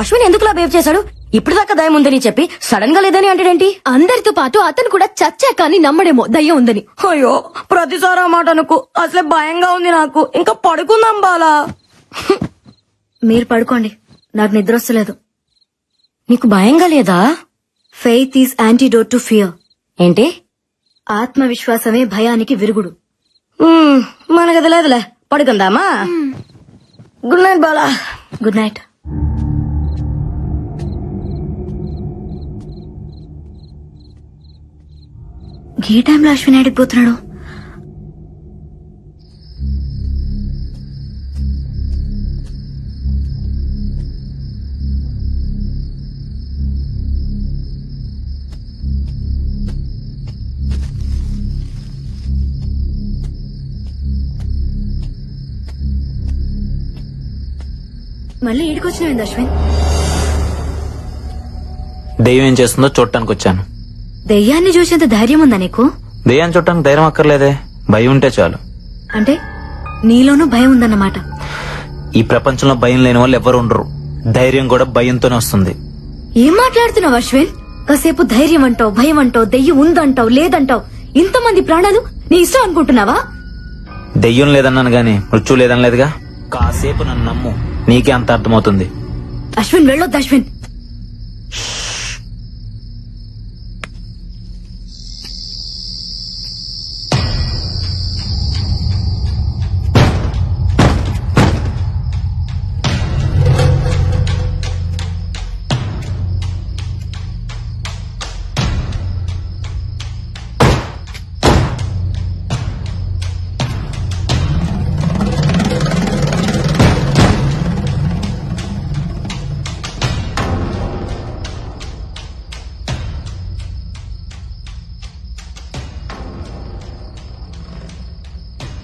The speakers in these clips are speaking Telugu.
అశ్విన్ ఎందుకులా బిహేవ్ చేశాడు? ఇప్పుడు దాకా దయ్యం ఉందని చెప్పి సడన్ గా లేదని అంటాడేంటి? అందరితో పాటు అతను కూడా చచ్చా కానీ నమ్మడేమో దయ్యం ఉందని. అయ్యో ప్రతిసారి ఆ మాట అనుకు. అసలే భయంగా ఉంది నాకు. ఇంకా పడుకుందాం బాలా. మీరు పడుకోండి, నాకు నిద్ర వస్తలేదు. నీకు భయంగా లేదా? Faith is antidote to fear. ఏంటి? ఆత్మవిశ్వాసమే భయానికి విరుగుడు. మనకు తెలియదులే, పడుకుందామా? Good night Bala. Good night. ఈ టైంలో అశ్విన్ అడిగిపోతున్నాడు. మళ్ళీ ఈడికొచ్చినావింది అశ్విన్? దెయ్యం ఏం చేస్తుందో చూడటానికి వచ్చాను. దెయ్యాన్ని చూసేంత ధైర్యం ఉందా నీకు? దెయ్యాన్ని చూడటానికి ధైర్యం అక్కర్లేదే, భయం ఉంటే చాలు. అంటే నీలోనూ భయం ఉందన్నమాట. ఈ ప్రపంచంలో భయం లేని వాళ్ళు ఎవరు ఉండరు. ధైర్యం కూడా భయంతోనే వస్తుంది. ఏం మాట్లాడుతున్నావు అశ్విన్? కాసేపు ధైర్యం అంటావు, భయం అంటావు, దెయ్యం ఉందంటావు, లేదంటావు. ఇంతమంది ప్రాణాలు నీ ఇష్టం అనుకుంటున్నావా? దెయ్యం లేదన్నాను గాని మృత్యు లేదనలేదుగా. కాసేపు నన్ను నమ్ము, నీకే అంత అర్థమవుతుంది. అశ్విన్ వెళ్ళొద్దు అశ్విన్.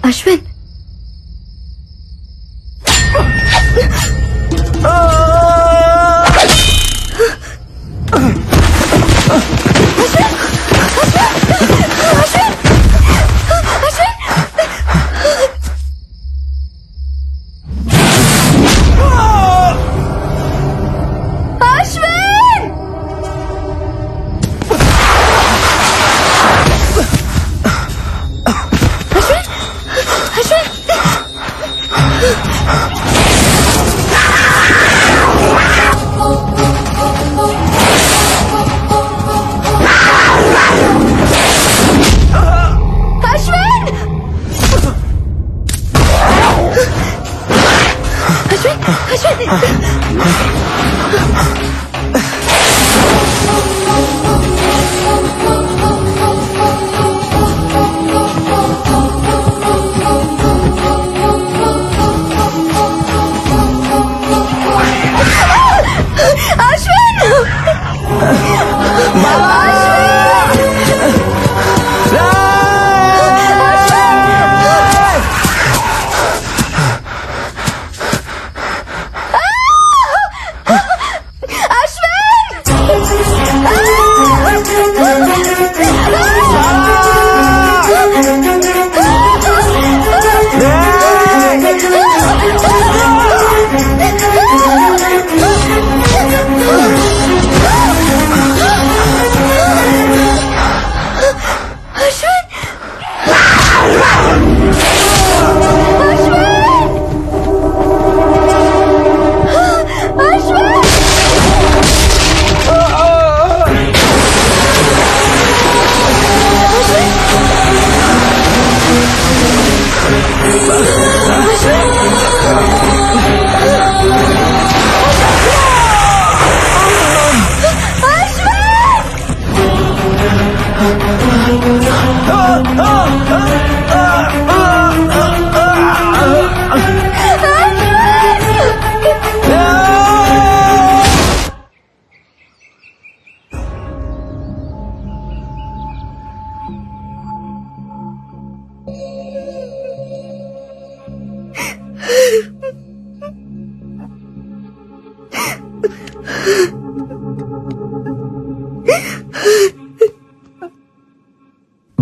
అశ్విన్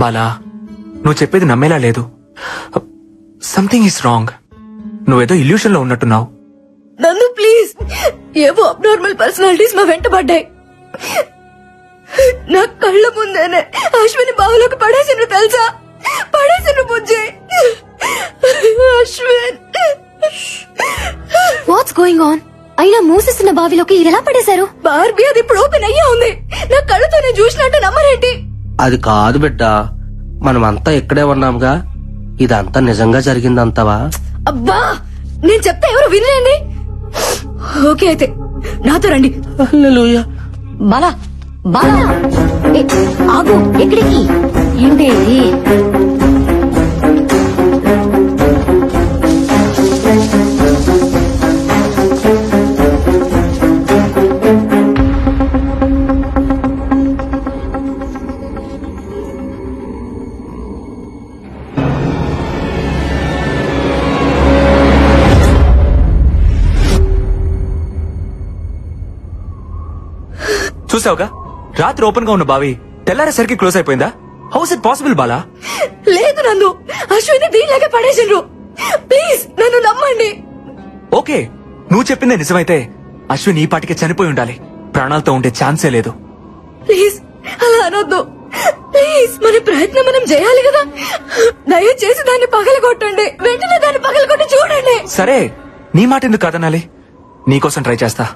బాలా, నువ్వు చెప్పేది నమ్మేలా లేదు. Something is wrong. నువ్వేదో ఇల్యూషన్ లో ఉన్నట్టున్నావు. నన్ను ప్లీజ్ ఏవో అబ్నార్మల్ పర్సనాలిటీస్ మా వెంట పడ్డాయి. నా కళ్ళ ముందేనే అశ్విని బావులోకి పడేసిండ్రు తెలుసా, పడేసిండ్రు బుజ్జి. Ashwin, what's going on? అయినా మూసేస్తున్న బావిలోకి ఎలా పడేశారు? బార్బీ, అది ఇప్పుడు ఓపెన్ అయ్యే ఉంది. నా కళ్ళతో నేను చూసినట్టు నమ్మరేంటి? అది కాదు బిడ్డ, మనమంతా ఇక్కడే ఉన్నాంగా, ఇదంతా నిజంగా జరిగిందంతవా? అబ్బా, నేను చెప్తే ఎవరు వినలేండి. ఓకే అయితే నాతో రండి. హల్లెలూయా. బాలా బాలా, ఆగు. ఎక్కడికి? ఏంటి? చూసావుగా, రాత్రి ఓపెన్ గా ఉన్న బావి తెల్లారేసరికి క్లోజ్ అయిపోయిందా? House it possible Bala? లేదు నన్ను, అశ్విని దీనిలాగే పడేసిండ్రు. ప్లీజ్ నన్ను నమ్మండి. ఓకే, నువ్వు చెప్పిందే నిజమైతే అశ్విన్ ఈ పాటికే చనిపోయి ఉండాలి. ప్రాణాలతో ఉండే ఛాన్సే లేదు. ప్లీజ్ అలా అనొద్దు. ప్లీజ్, మన ప్రయత్నం మనం చేయాలి కదా. దయచేసి దాన్ని పగలగొట్టండి. వెంటనే దాన్ని పగలగొట్టి చూడండి. సరే, నీ మాట ఎందుకు కాదనాలి? నీకోసం ట్రై చేస్తా.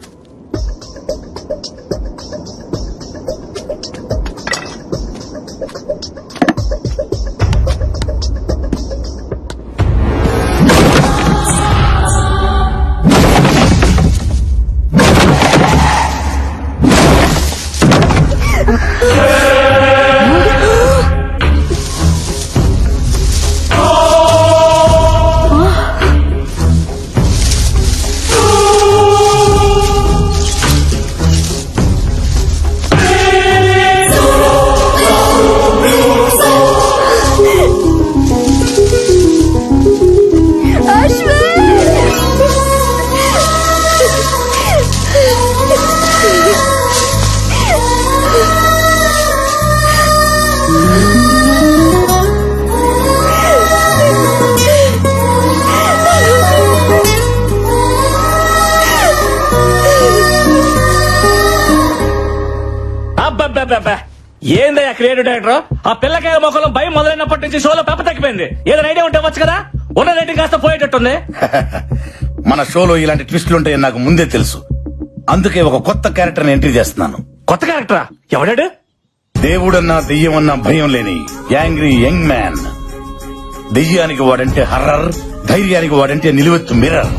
ఏందయ్యా క్రియేటివ్ డైరెక్టర్, ఆ పిల్లకాయ మొక్కలో భయం మొదలైనప్పటి నుంచి షోలో పెప్ప తగ్గిపోయింది. ఏదైనా ఐడియా ఉంటే వచ్చు కదా. ఉన్న రేటింగ్ కాస్త పోయేటట్టుంది. మన షోలో ఇలాంటి ట్విస్టులు ఉంటాయని నాకు ముందే తెలుసు. అందుకే ఒక కొత్త క్యారెక్టర్ ఎంట్రీ చేస్తున్నాను. కొత్త క్యారెక్టరా? ఎవడాడు? దేవుడన్నా దెయ్యమన్నా భయం లేని యాంగ్రీ యంగ్ మ్యాన్. దెయ్యానికి వాడంటే హర్రర్, ధైర్యానికి వాడంటే నిలువెత్తు మిర్రర్.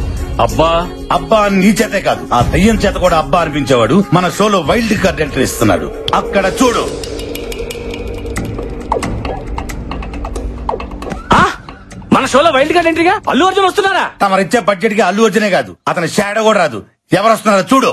అబ్బా అబ్బా అని నీ చేతే కాదు, ఆ దెయ్యం చేత కూడా అబ్బా అనిపించేవాడు మన షోలో వైల్డ్ కార్డ్ ఎంట్రీ ఇస్తున్నాడు. అక్కడ చూడు. మన షోలో వైల్డ్ కార్డ్ ఎంట్రీగా అల్లు అర్జున్ వస్తున్నారా? తమరిచ్చే బడ్జెట్ కి అల్లు అర్జునే కాదు, అతని షాడో కూడా రాదు. ఎవరు వస్తున్నారో చూడు.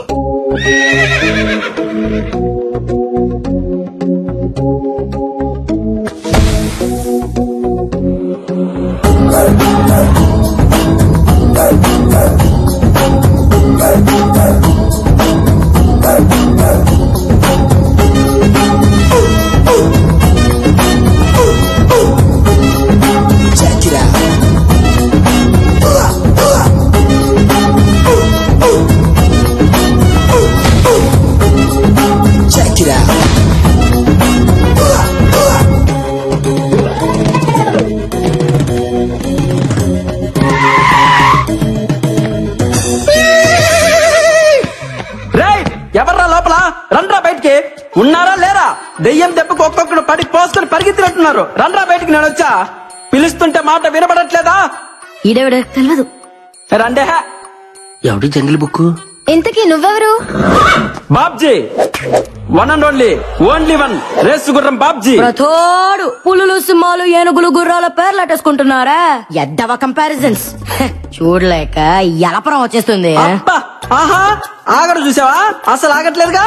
ఎవర్రా లోపల? రండ్రా బయటికి. ఉన్నారా లేరా? దెయ్యం దెబ్బకు ఒక్కొక్కడు పడి పోసుకొని పరిగెత్తినట్టున్నారు. రండ్రా బయటికి. నేను వచ్చా, పిలుస్తుంటే మాట వినబడట్లేదా? ఈడెవడ తెలియదు. రండే. ఎవడి జంగిల్ బుక్? ఇంతకీ నువ్వెవరు? Babji, one and only one race గుర్రం బాబ్జీ. ప్రతోడు పులులు, సింహాలు, ఏనుగులు, గుర్రాల పేర్లు అట్టేసుకుంటున్నారా? ఎద్దవ కంపారిజన్స్ చూడలేక ఎలపరం వచ్చేస్తుంది. అబ్బా, ఆహా, ఆగడు చూసావా? అసలు ఆగట్లేదుగా.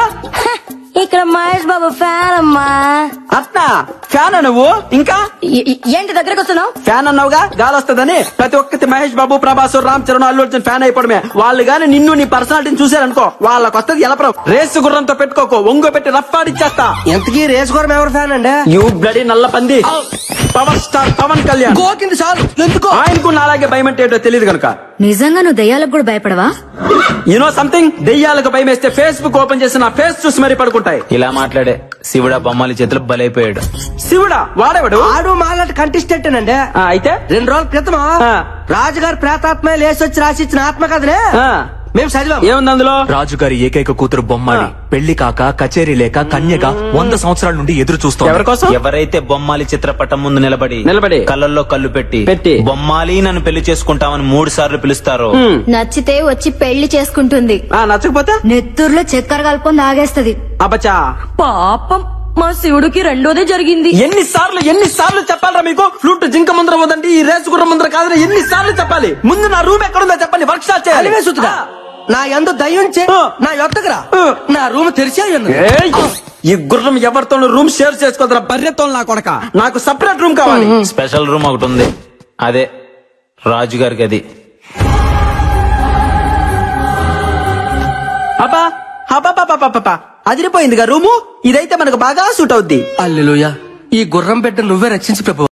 ఇక్కడ మహేష్ బాబు ఫ్యాన్ అమ్మా. అట్నా? ఫ్యాన్ నువ్వు? ఇంకా ఏంటి దగ్గరకు వస్తున్నావు? ఫ్యాన్ అన్నావుగా, గాలి వస్తుందని. ప్రతి ఒక్కటి మహేష్ బాబు, ప్రభాస్, రామ్ చరణ్, అల్లు అర్జున్ ఫ్యాన్ అయిపోవడమే. వాళ్ళు గాని నిన్ను నీ పర్సనాలిటీని చూసారనుకో, వాళ్ళకి వస్తుంది ఎలపరం. రేసు గుర్రంతో పెట్టుకోకో, ఒంగో పెట్టి రఫ్ ఆడిచ్చేస్తా. ఎంతకీ రేసు గుర్రం ఎవరు ఫ్యాన్ అండి? యూ బ్లడీ నల్ల పంది. Power star Pawan Kalyan. గోకింది చాలు. ఎందుకో ఆయనకు నాలాగే భయం అంటే ఏంటో తెలియదు కనుక నిజంగా నువ్వు దయ్యాలకు కూడా భయపడవా? యూనో సంథింగ్, దెయ్యాలకు భయం వేస్తే ఫేస్బుక్ ఓపెన్ చేసి నా ఫేస్ చూసి మరీ పడుకుంటాయి. ఇలా మాట్లాడే శివుడా బొమ్మాలి చేతులు బలైపోయాడు. శివుడా? వాడేవాడు? ఆడు మాలాంటి కంటెస్టెంట్ అండి. అయితే 2 రోజుల క్రితం ఆ. రాజుగారు ప్రేతాత్మ లేసొచ్చి రాసిచ్చిన ఆత్మకథనే ఆ. మేము చదివాం. ఏముంది అందులో? రాజుగారి ఏకైక కూతురు బొమ్మాలి పెళ్లి కాక కచేరీ లేక కన్యగా 100 సంవత్సరాల నుండి ఎదురు ఎవరి చూస్తోంది. కోసం? ఎవరైతే బొమ్మాలి చిత్రపటం ముందు నిలబడి కళ్ళల్లో కళ్ళు పెట్టి పెట్టి బొమ్మాలి నన్ను పెళ్లి చేసుకుంటామని 3 సార్లు పిలుస్తారో నచ్చితే వచ్చి పెళ్లి చేసుకుంటుంది. నచ్చకపోతే నెత్తూరులో చక్కెర కలుపుకొని తాగేస్తది. అబ్బచా. పాపం మా శివుడికి రెండోదే జరిగింది. ఎన్నిసార్లు చెప్పాలరా మీకు? ఫ్లూట్ జింక ముందర పోదండి, ఈ రేసు గుర్రం ముందర కాదని ఎన్నిసార్లు చెప్పాలి? ముందు నా రూమ్ ఎక్కడుందో చెప్పండి, వర్క్ షాప్ చేయాలి. అలివేసుతుగా నా ఎందు దయ్యుంచే నా యొక్కరా నా రూమ్ తెరిచే ఉన్నది. ఏయ్! ఈ గుర్రం ఎవరితోనూ రూమ్ షేర్ చేసుకోదరా బర్రెతో నా కొడక. నాకు సపరేట్ రూమ్ కావాలి. స్పెషల్ రూమ్ ఒకటి ఉంది, అదే రాజుగారికి. అది అబ్బా అబ్బా అదిరిపోయిందిగా రూము. ఇదైతే మనకు బాగా సూట్ అవుద్ది. అల్లెలుయా, ఈ గుర్రం బిడ్డ నువ్వే రక్షించి ప్రభు.